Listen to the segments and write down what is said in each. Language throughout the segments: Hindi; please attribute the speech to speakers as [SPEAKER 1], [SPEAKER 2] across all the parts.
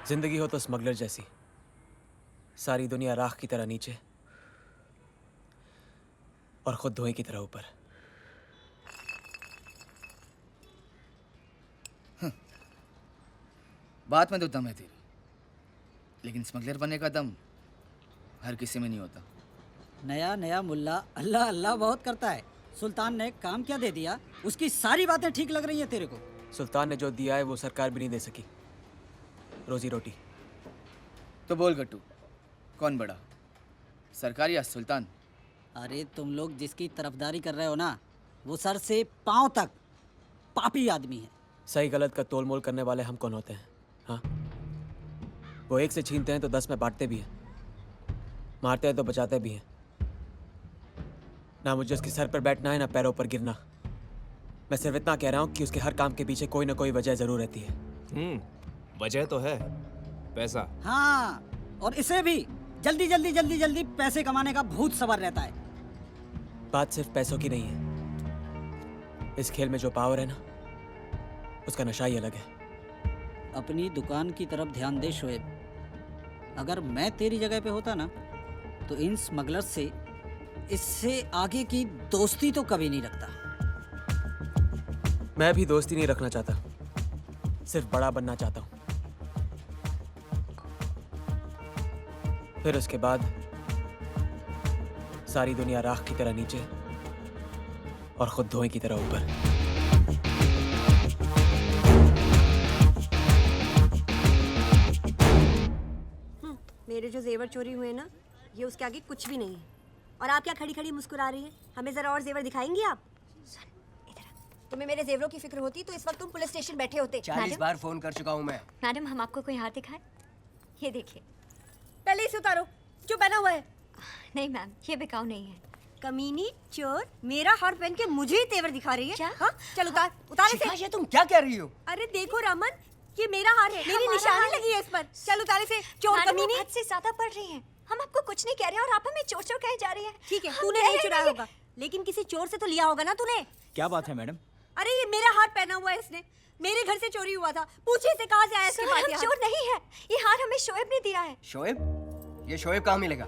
[SPEAKER 1] जिंदगी हो तो स्मगलर जैसी, सारी दुनिया राख की तरह नीचे और खुद धुएं की तरह ऊपर।
[SPEAKER 2] बात में तो दम है तेरी, लेकिन स्मगलर बनने का दम हर किसी में नहीं होता।
[SPEAKER 3] नया नया मुल्ला अल्लाह अल्लाह बहुत करता है। सुल्तान ने काम क्या दे दिया, उसकी सारी बातें ठीक लग रही हैं तेरे को।
[SPEAKER 1] सुल्तान ने जो दिया है वो सरकार भी नहीं दे सकी, रोजी रोटी।
[SPEAKER 2] तो बोल गट्टू, कौन बड़ा, सरकार या सुल्तान?
[SPEAKER 3] अरे तुम लोग जिसकी तरफदारी कर रहे हो ना, वो सर से पांव तक पापी आदमी है।
[SPEAKER 1] सही गलत का तोल मोल करने वाले हम कौन होते हैं? हाँ, वो एक से छीनते हैं तो 10 में बांटते भी हैं, मारते हैं तो बचाते भी हैं। ना मुझे उसके सर पर बैठना है ना पैरों पर गिरना। मैं सिर्फ इतना कह रहा हूँ कि उसके हर काम के पीछे कोई ना कोई वजह जरूर रहती है।
[SPEAKER 4] वजह तो है पैसा।
[SPEAKER 3] हाँ, और इसे भी जल्दी पैसे कमाने का भूत सवार रहता है।
[SPEAKER 1] बात सिर्फ पैसों की नहीं है, इस खेल में जो पावर है ना, उसका नशा ही अलग है।
[SPEAKER 3] अपनी दुकान की तरफ ध्यान दे शोएब। अगर मैं तेरी जगह पे होता ना, तो इन स्मगलर्स से इससे आगे की दोस्ती तो कभी नहीं रखता।
[SPEAKER 1] मैं भी दोस्ती नहीं रखना चाहता, सिर्फ बड़ा बनना चाहता हूँ। फिर उसके बाद सारी दुनिया राख की तरह नीचे और खुद धुएं की तरह ऊपर।
[SPEAKER 5] मेरे जो जेवर चोरी हुए ना, ये उसके आगे कुछ भी नहीं है। और आप क्या खड़ी खड़ी मुस्कुरा रही हैं? हमें जरा और जेवर दिखाएंगी आप? तुम्हें मेरे जेवरों की फिक्र होती तो इस वक्त तुम पुलिस स्टेशन बैठे होते।
[SPEAKER 6] 40 बार फोन कर चुका हूँ मैं।
[SPEAKER 5] मैडम, हम आपको कोई हार दिखाएं? ये देखिए। पहले इसे उतारो, जो पहना हुआ है। नहीं मैम, ये बिकाऊ नहीं है। कमीनी चोर, मेरा हार पहन के मुझे ही तेवर दिखा रही है। क्या? हाँ, चल उतार इसे।
[SPEAKER 6] ये तुम क्या कह रही हो?
[SPEAKER 5] अरे देखो रामन, ये मेरा हार है, मेरी निशानी लगी है इस पर। चल उतार इसे, चोर कमीनी।
[SPEAKER 7] हद से ज्यादा पढ़ रही हैं। हम आपको कुछ नहीं कह रहे और आप हमें चोर चोर कहे जा रही हैं।
[SPEAKER 5] ठीक है, तूने नहीं चुराया होगा, लेकिन किसी चोर से तो लिया होगा ना तूने।
[SPEAKER 8] क्या बात है मैडम?
[SPEAKER 5] अरे ये मेरा हार पहना हुआ है इसने, मेरे घर से चोरी हुआ था। पूछिए इसे कहाँ से आया इसके पास।
[SPEAKER 7] चोर नहीं है, ये हार हमें शोएब ने दिया है।
[SPEAKER 6] शोएब? ये शोएब कहाँ मिलेगा?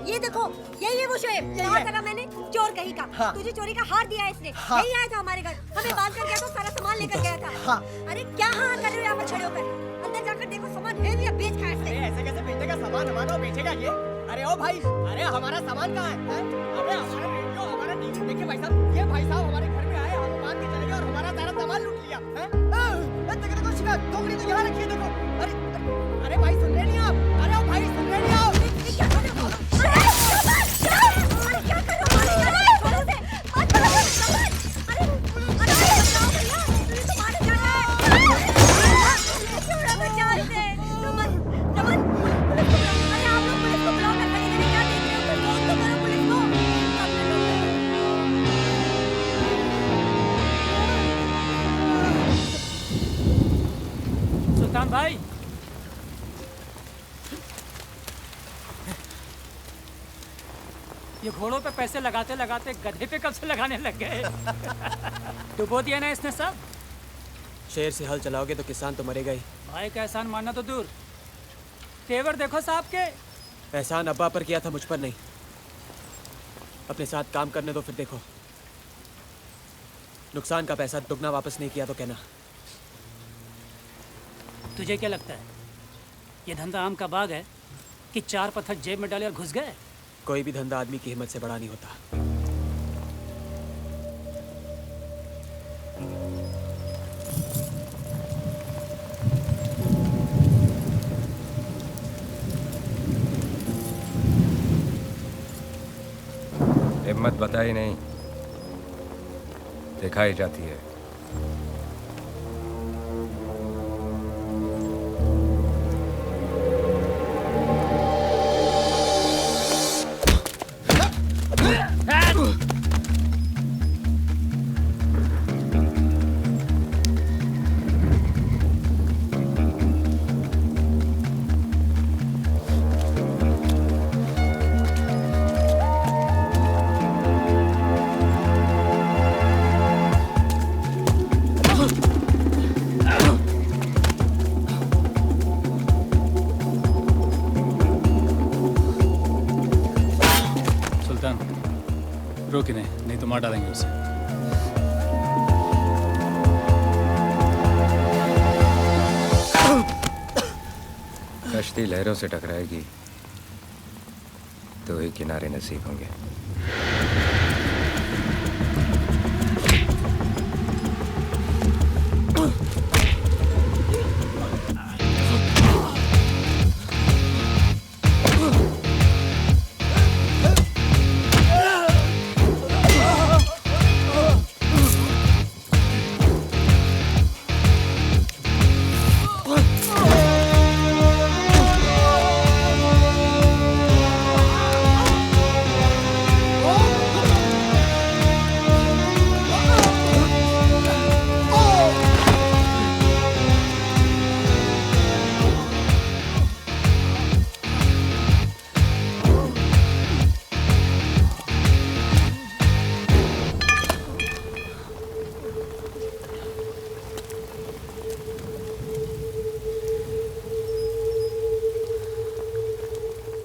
[SPEAKER 5] ये देखो, यही है वो शोएब। कहा था ना मैंने, चोर कहीं का।
[SPEAKER 6] हाँ।
[SPEAKER 5] तुझे चोरी का हार दिया है इसने।
[SPEAKER 6] हाँ।
[SPEAKER 5] यही आया था हमारे घर, हमें बांध कर गया तो सारा सामान लेकर गया था।
[SPEAKER 6] हाँ।
[SPEAKER 5] अरे क्या हाँ कर रहे हो यहाँ पर खड़े होकर? अंदर जाकर देखो सामान है या बेच खाया इसने।
[SPEAKER 6] ऐसे कैसे बेचेगा सामान? हमारा बेचेगा ये? अरे ओ भाई, अरे हमारा सामान कहाँ है? अरे हमारा रेडियो, हमारा टीवी। देखिए भाई साहब, ये भाई साहब हमारे घर में आए, हम मान के चले गए और हमारा सारा सामान लूट लिया। देखो शिकायत, टोकरी तो यहाँ रखी है, देखो। अरे भाई सुन रहे नहीं आप? अरे ओ भाई सुन रहे नहीं आप?
[SPEAKER 5] क्या कर रहे हो? अरे क्या कर रहे हो? छोड़ो उसे, मत करो सामान। अरे तो मार जाना है। छोड़ो बच्चा इसे। नमन, पुलिस को बुलाओ। अरे आप लोग पुलिस को बुलाओ, मैं कहीं क्या देख रहे हो? फोन तो करो पुलिस को।
[SPEAKER 8] सुल्तान भाई, ये घोड़ों पे पैसे लगाते लगाते गधे पे कब से लगाने लग गए? डुबो दिया ना इसने सब।
[SPEAKER 1] शेर से हल चलाओगे तो किसान तो मरेगा ही।
[SPEAKER 8] भाई का एहसान मानना तो दूर, तेवर देखो साहब के।
[SPEAKER 1] एहसान अब्बा पर किया था, मुझ पर नहीं। अपने साथ काम करने दो, फिर देखो। नुकसान का पैसा दुगना वापस नहीं किया तो कहना।
[SPEAKER 8] तुझे क्या लगता है ये धंधा आम का बाग है कि 4 पत्थर जेब में डाले और घुस गए?
[SPEAKER 1] कोई भी धंधा आदमी की हिम्मत से बड़ा नहीं होता।
[SPEAKER 4] हिम्मत बताई नहीं, दिखाई जाती है।
[SPEAKER 9] सुल्तान रोक इन्हें, नहीं तो मार डालेंगे उसे।
[SPEAKER 4] कश्ती लहरों से टकराएगी तो ही किनारे नसीब होंगे।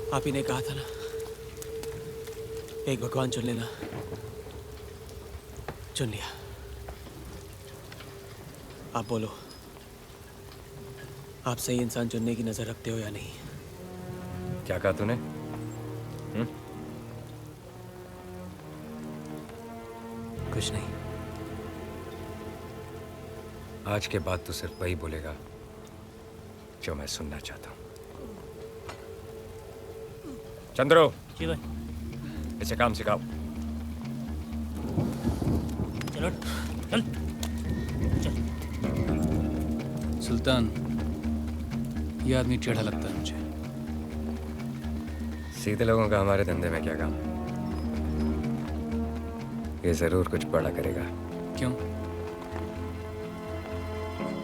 [SPEAKER 1] आप ही ने कहा था ना, एक भगवान चुन लेना, चुन लिया। आप बोलो, आप सही इंसान चुनने की नजर रखते हो या नहीं?
[SPEAKER 4] क्या कहा तूने?
[SPEAKER 1] कुछ नहीं।
[SPEAKER 4] आज के बाद तू सिर्फ वही बोलेगा जो मैं सुनना चाहता हूँ। चंद्रो,
[SPEAKER 8] जी भाई।
[SPEAKER 4] इसे काम सिखाओ।
[SPEAKER 8] चलो चल चल।
[SPEAKER 9] सुल्तान, ये आदमी टेढ़ा लगता है मुझे।
[SPEAKER 4] सीधे लोगों का हमारे धंधे में क्या काम? ये जरूर कुछ बड़ा करेगा।
[SPEAKER 9] क्यों?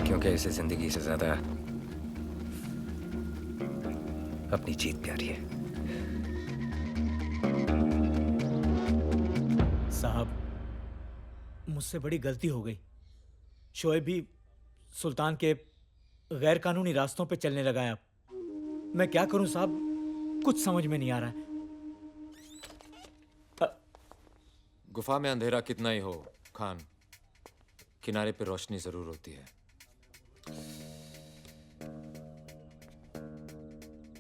[SPEAKER 4] क्योंकि इसे जिंदगी से ज्यादा अपनी जीत प्यारी है।
[SPEAKER 6] साहब, मुझसे बड़ी गलती हो गई। शोएब भी सुल्तान के गैर कानूनी रास्तों पे चलने लगा है। अब मैं क्या करूं साहब, कुछ समझ में नहीं आ रहा है।
[SPEAKER 10] गुफा में अंधेरा कितना ही हो खान, किनारे पे रोशनी जरूर होती है।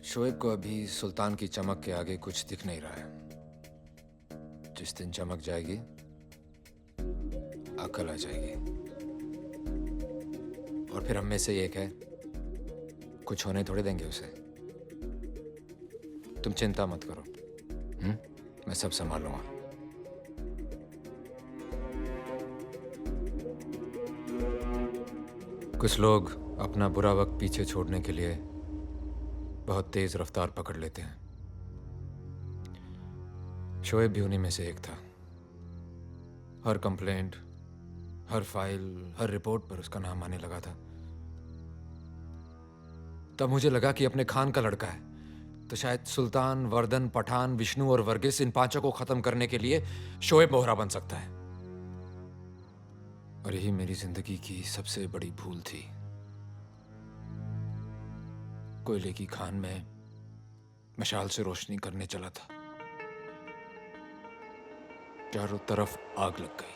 [SPEAKER 10] शोएब को अभी सुल्तान की चमक के आगे कुछ दिख नहीं रहा है। जिस दिन चमक जाएगी, अकल आ जाएगी। और फिर हम में से एक है, कुछ होने थोड़े देंगे उसे। तुम चिंता मत करो, मैं सब संभाल लूंगा। कुछ लोग अपना बुरा वक्त पीछे छोड़ने के लिए बहुत तेज रफ्तार पकड़ लेते हैं। शोएब भी उन्हीं में से एक था। हर कंप्लेंट, हर फाइल, हर रिपोर्ट पर उसका नाम आने लगा था। तब मुझे लगा कि अपने खान का लड़का है, तो शायद सुल्तान, वर्दन, पठान, विष्णु और वर्गीस, इन पांचों को खत्म करने के लिए शोएब मोहरा बन सकता है। और यही मेरी जिंदगी की सबसे बड़ी भूल थी। कोयले की खान में मशाल से रोशनी करने चला था, चारों तरफ आग लग गई।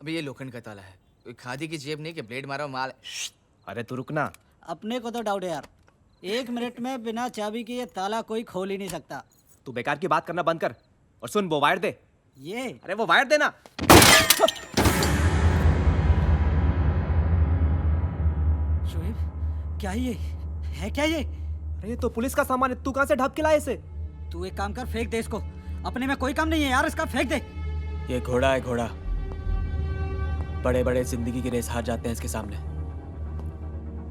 [SPEAKER 2] अभी ये लोखंड का ताला है, कोई खादी की जेब नहीं कि ब्लेड मारो माल।
[SPEAKER 6] अरे तू रुकना।
[SPEAKER 3] अपने को तो डाउट है यार, 1 मिनट में बिना चाबी के ये ताला कोई खोल ही नहीं सकता।
[SPEAKER 6] तू बेकार की बात करना बंद कर और सुन, वो वायर दे।
[SPEAKER 3] ये
[SPEAKER 6] अरे वो वायर देना।
[SPEAKER 3] शोएब, क्या ये है? क्या ये?
[SPEAKER 6] अरे ये तो पुलिस का सामान है, तू कहां से ढक के लाया इसे?
[SPEAKER 3] तू एक काम कर, फेंक दे इसको। अपने में कोई काम नहीं है यार, इसका फेंक दे।
[SPEAKER 1] ये घोड़ा है, घोड़ा। बड़े बड़े जिंदगी की रेस हार जाते हैं इसके सामने।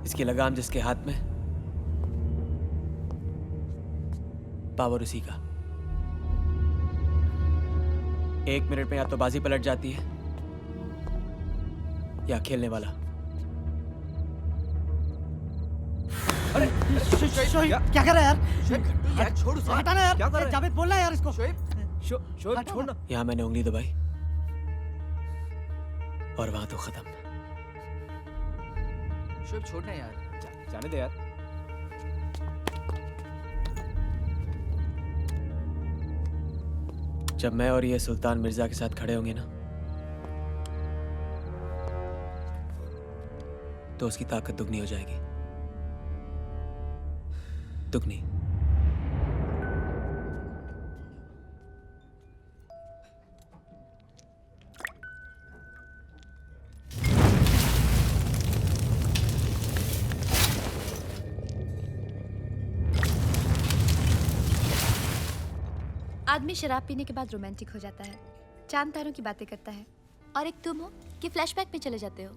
[SPEAKER 1] इसकी लगाम जिसके हाथ में, पावर उसी का। 1 मिनट में या तो बाजी पलट जाती है या खेलने वाला।
[SPEAKER 6] अरे
[SPEAKER 3] शोएब, क्या कर रहा है यार?
[SPEAKER 6] छोड़ उसे।
[SPEAKER 3] हटाना यार,
[SPEAKER 6] क्या कर रहा है?
[SPEAKER 3] जावेद बोलना है यार इसको।
[SPEAKER 6] शोएब छोड़ ना।
[SPEAKER 1] यहां मैंने उंगली दबाई और वहां तो खत्म।
[SPEAKER 2] शोएब छोड़ना यार।
[SPEAKER 6] जाने दे यार।
[SPEAKER 1] जब मैं और ये सुल्तान मिर्जा के साथ खड़े होंगे ना, तो उसकी ताकत दुगनी हो जाएगी। दुगनी।
[SPEAKER 7] आदमी शराब पीने के बाद रोमांटिक हो जाता है, चांद तारों की बातें करता है, और एक तुम हो कि फ्लैशबैक में चले जाते हो।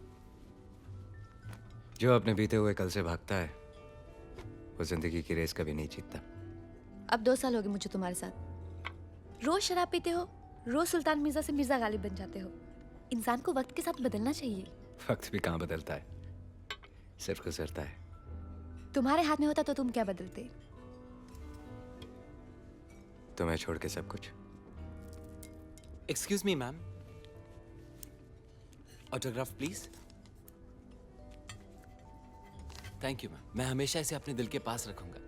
[SPEAKER 4] जो अपने बीते हुए कल से भागता है वो जिंदगी की रेस कभी नहीं जीतता।
[SPEAKER 7] अब 2 साल हो गए मुझे तुम्हारे साथ। रोज शराब पीते हो, रोज सुल्तान मिर्जा से मिर्जा गालिब बन जाते हो। इंसान को वक्त के साथ बदलना चाहिए।
[SPEAKER 4] वक्त भी कहाँ बदलता है, सिर्फ गुजरता है।
[SPEAKER 7] तुम्हारे हाथ में होता तो तुम क्या बदलते?
[SPEAKER 4] तुम्हें छोड़ के सब कुछ।
[SPEAKER 11] Excuse me ma'am, autograph please. Thank you ma'am, मैं हमेशा इसे अपने दिल के पास रखूंगा,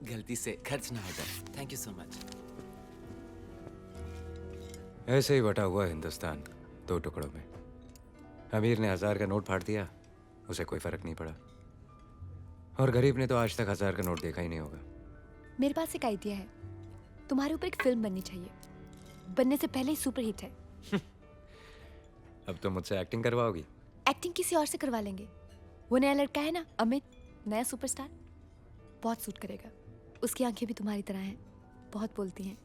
[SPEAKER 11] गलती से खर्च ना हो जाए। Thank you so much.
[SPEAKER 4] ऐसे ही बटा हुआ हिंदुस्तान 2 टुकड़ों में। अमीर ने 1000 का नोट फाड़ दिया, उसे कोई फर्क नहीं पड़ा, और गरीब ने तो आज तक 1000 का नोट देखा ही नहीं होगा।
[SPEAKER 7] मेरे पास एक आइडिया है, तुम्हारे ऊपर एक फिल्म बननी चाहिए, बनने से पहले ही सुपरहिट है।
[SPEAKER 4] अब तो मुझसे एक्टिंग करवाओगी?
[SPEAKER 7] एक्टिंग किसी और से करवा लेंगे। वो नया लड़का है ना, अमित, नया सुपरस्टार, बहुत सूट करेगा। उसकी आंखें भी तुम्हारी तरह हैं, बहुत बोलती हैं।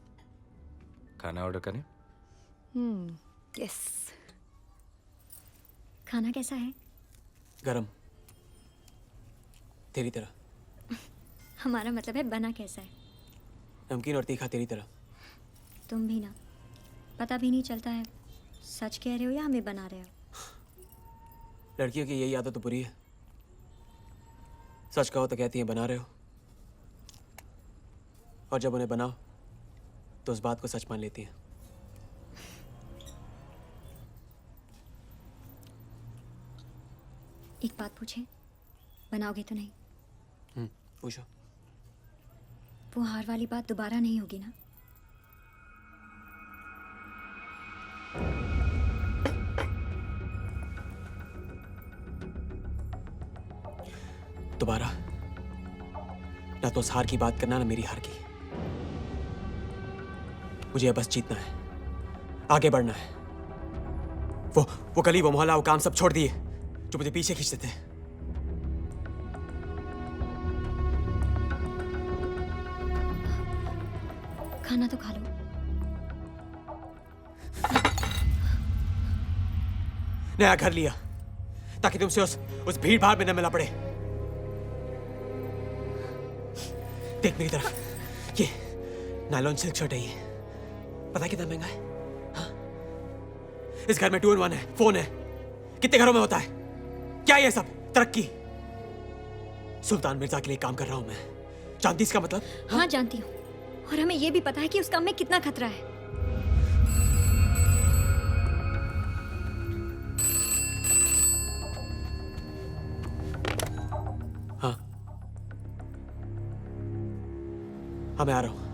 [SPEAKER 4] खाना ऑर्डर करें?
[SPEAKER 7] यस।
[SPEAKER 5] खाना कैसा है?
[SPEAKER 1] गरम, तेरी तरह।
[SPEAKER 5] हमारा मतलब है बना कैसा है?
[SPEAKER 1] नमकीन और तीखा तेरी तरह।
[SPEAKER 5] तुम भी ना, पता भी नहीं चलता है सच कह रहे हो या हमें बना रहे हो।
[SPEAKER 1] लड़कियों की यही आदत तो बुरी है, सच कहो तो कहती हैं बना रहे हो, और जब उन्हें बनाओ तो उस बात को सच मान लेती हैं।
[SPEAKER 5] एक बात पूछे, बनाओगे तो नहीं?
[SPEAKER 1] पूछो।
[SPEAKER 5] वो हार वाली बात दोबारा नहीं होगी ना?
[SPEAKER 1] दोबारा ना तो उस हार की बात करना, ना मेरी हार की। मुझे बस जीतना है, आगे बढ़ना है। वो गली, वो मोहल्ला, वो काम सब छोड़ दिए जो मुझे पीछे खींचते थे।
[SPEAKER 5] खाना तो खा लो।
[SPEAKER 1] नया घर लिया ताकि तुमसे उस भीड़ भाड़ में न मिलना पड़े। देख मेरी तरफ, ये नायलॉन सिल्क शर्ट है, ये पता है कितना महंगा है? हाँ? इस घर में 2 in 1 है, फोन है। कितने घरों में होता है? क्या ये सब तरक्की? सुल्तान मिर्जा के लिए काम कर रहा हूं मैं, जानती इसका मतलब?
[SPEAKER 5] हाँ जानती हूँ, और हमें ये भी पता है कि उस काम में कितना खतरा है।
[SPEAKER 1] हाँ, मैं आ रहा हूं।